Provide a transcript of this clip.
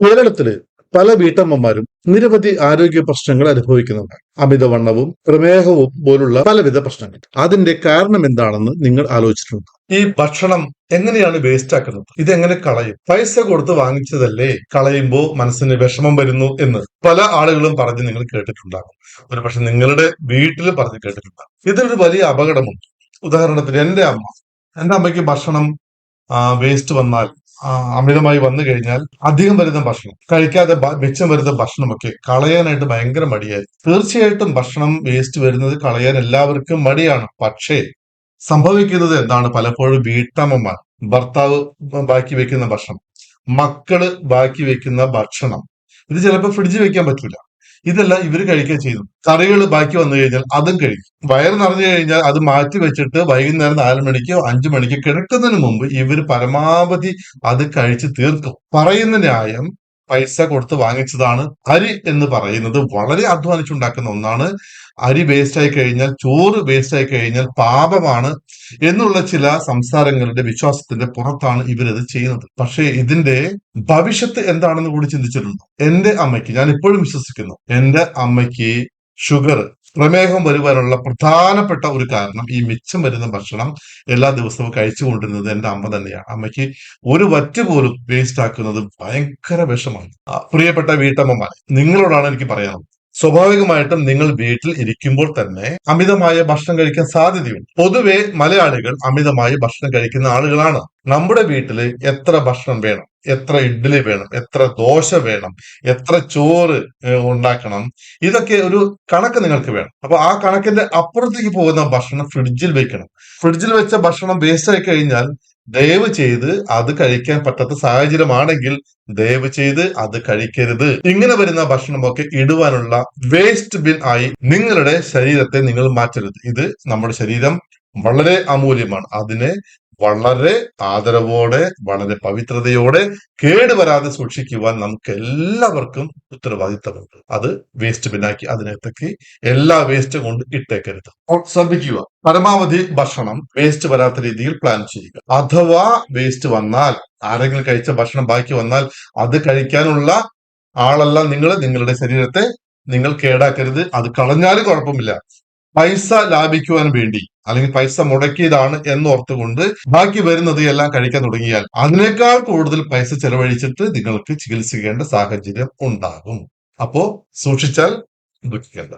കേരളത്തില് പല വീട്ടമ്മമാരും നിരവധി ആരോഗ്യ പ്രശ്നങ്ങൾ അനുഭവിക്കുന്നുണ്ട്. അമിതവണ്ണവും പ്രമേഹവും പോലുള്ള പലവിധ പ്രശ്നങ്ങൾ. അതിന്റെ കാരണം എന്താണെന്ന് നിങ്ങൾ ആലോചിച്ചിട്ടുണ്ടോ? ഈ ഭക്ഷണം എങ്ങനെയാണ് വേസ്റ്റ് ആക്കുന്നത്? ഇതെങ്ങനെ കളയും? പൈസ കൊടുത്ത് വാങ്ങിച്ചതല്ലേ, കളയുമ്പോ മനസ്സിന് വിഷമം വരുന്നു എന്ന് പല ആളുകളും പറഞ്ഞ് നിങ്ങൾ കേട്ടിട്ടുണ്ടാകും. ഒരു പക്ഷെ നിങ്ങളുടെ വീട്ടിൽ പറഞ്ഞ് കേട്ടിട്ടുണ്ടാകും. ഇതിലൊരു വലിയ അപകടമുണ്ട്. ഉദാഹരണത്തിന് എന്റെ അമ്മയ്ക്ക് ഭക്ഷണം വേസ്റ്റ് വന്നാൽ, അമിതമായി വന്നു കഴിഞ്ഞാൽ അധികം വരുന്ന ഭക്ഷണം കഴിക്കാതെ മിച്ചം വരുന്ന ഭക്ഷണമൊക്കെ കളയാനായിട്ട് ഭയങ്കര മടിയായിരിക്കും. തീർച്ചയായിട്ടും ഭക്ഷണം വേസ്റ്റ് വരുന്നത് കളയാൻ എല്ലാവർക്കും മടിയാണ്. പക്ഷേ സംഭവിക്കുന്നത് എന്താണ്? പലപ്പോഴും വീട്ടമ്മമാർ, ഭർത്താവ് ബാക്കി വെക്കുന്ന ഭക്ഷണം, മക്കള് ബാക്കി വെക്കുന്ന ഭക്ഷണം, ഇത് ചിലപ്പോൾ ഫ്രിഡ്ജിൽ വെക്കാൻ പറ്റൂല. ഇതെല്ലാം ഇവര് കഴിക്കുക ചെയ്യുന്നു. കറികൾ ബാക്കി വന്നു കഴിഞ്ഞാൽ അതും കഴിക്കും. വയറ് നിറഞ്ഞു കഴിഞ്ഞാൽ അത് മാറ്റി വെച്ചിട്ട് വൈകുന്നേരം 4 മണിക്കോ 5 മണിക്കോ കിടക്കുന്നതിന് മുമ്പ് ഇവർ പരമാവധി അത് കഴിച്ച് തീർക്കും. പറയുന്ന ന്യായം, പൈസ കൊടുത്ത് വാങ്ങിച്ചതാണ്. അരി എന്ന് പറയുന്നത് വളരെ അധ്വാനിച്ചുണ്ടാക്കുന്ന ഒന്നാണ്. അരി വേസ്റ്റ് ആയി കഴിഞ്ഞാൽ, ചോറ് വേസ്റ്റ് ആയി കഴിഞ്ഞാൽ പാപമാണ് എന്നുള്ള ചില സംസാരങ്ങളുടെ വിശ്വാസത്തിന്റെ പുറത്താണ് ഇവരത് ചെയ്യുന്നത്. പക്ഷേ ഇതിന്റെ ഭവിഷ്യത്ത് എന്താണെന്ന് കൂടി ചിന്തിച്ചിട്ടുണ്ടോ? എന്റെ അമ്മയ്ക്ക്, ഞാൻ ഇപ്പോഴും വിശ്വസിക്കുന്നു, എന്റെ അമ്മയ്ക്ക് ഷുഗർ, പ്രമേഹം വരുവാനുള്ള പ്രധാനപ്പെട്ട ഒരു കാരണം ഈ മിച്ചം വരുന്ന ഭക്ഷണം എല്ലാ ദിവസവും കഴിച്ചുകൊണ്ടിരുന്നത് എന്റെ അമ്മ തന്നെയാണ്. അമ്മയ്ക്ക് ഒരു വറ്റ് പോലും വേസ്റ്റ് ആക്കുന്നത് ഭയങ്കര വിഷമാണ്. പ്രിയപ്പെട്ട വീട്ടമ്മമാരെ, നിങ്ങളോടാണ് എനിക്ക് പറയാനുള്ളത്. സ്വാഭാവികമായിട്ടും നിങ്ങൾ വീട്ടിൽ ഇരിക്കുമ്പോൾ തന്നെ അമിതമായ ഭക്ഷണം കഴിക്കാൻ സാധ്യതയുണ്ട്. പൊതുവെ മലയാളികൾ അമിതമായി ഭക്ഷണം കഴിക്കുന്ന ആളുകളാണ്. നമ്മുടെ വീട്ടിൽ എത്ര ഭക്ഷണം വേണം, എത്ര ഇഡ്ഡലി വേണം, എത്ര ദോശ വേണം, എത്ര ചോറ് ഉണ്ടാക്കണം, ഇതൊക്കെ ഒരു കണക്ക് നിങ്ങൾക്ക് വേണം. അപ്പൊ ആ കണക്കിന്റെ അപ്പുറത്തേക്ക് പോകുന്ന ഭക്ഷണം ഫ്രിഡ്ജിൽ വെക്കണം. ഫ്രിഡ്ജിൽ വെച്ച ഭക്ഷണം വേസ്റ്റ് ആയി കഴിഞ്ഞാൽ ദയവ് ചെയ്ത് അത് കഴിക്കാൻ പറ്റാത്ത സാഹചര്യമാണെങ്കിൽ ദയവ് ചെയ്ത് അത് കഴിക്കരുത്. ഇങ്ങനെ വരുന്ന ഭക്ഷണമൊക്കെ ഇടുവാനുള്ള വേസ്റ്റ് ബിൻ ആയി നിങ്ങളുടെ ശരീരത്തെ നിങ്ങൾ മാറ്റരുത്. ഇത് നമ്മുടെ ശരീരം വളരെ അമൂല്യമാണ്. അതിനെ വളരെ ആദരവോടെ, വളരെ പവിത്രതയോടെ, കേടുവരാതെ സൂക്ഷിക്കുവാൻ നമുക്ക് എല്ലാവർക്കും ഉത്തരവാദിത്തമുണ്ട്. അത് വേസ്റ്റ് ബിന്നാക്കി അതിനകത്തേക്ക് എല്ലാ വേസ്റ്റും കൊണ്ട് ഇട്ടേക്കരുത്. ശ്രദ്ധിക്കുക, പരമാവധി ഭക്ഷണം വേസ്റ്റ് വരാത്ത രീതിയിൽ പ്ലാൻ ചെയ്യുക. അഥവാ വേസ്റ്റ് വന്നാൽ, ആരെങ്കിലും കഴിച്ച ഭക്ഷണം ബാക്കി വന്നാൽ, അത് കഴിക്കാനുള്ള ആളല്ല നിങ്ങൾ. നിങ്ങളുടെ ശരീരത്തെ നിങ്ങൾ കേടാക്കരുത്. അത് കളഞ്ഞാലും കുഴപ്പമില്ല. പൈസ ലാഭിക്കുവാൻ വേണ്ടി, അല്ലെങ്കിൽ പൈസ മുടക്കിയതാണ് എന്നോർത്തുകൊണ്ട് ബാക്കി വരുന്നത് എല്ലാം കഴിക്കാൻ തുടങ്ങിയാൽ അതിനേക്കാൾ കൂടുതൽ പൈസ ചെലവഴിച്ചിട്ട് നിങ്ങൾക്ക് ചികിത്സിക്കേണ്ട സാഹചര്യം ഉണ്ടാകും. അപ്പോ സൂക്ഷിച്ചാൽ ദുഃഖിക്കേണ്ട.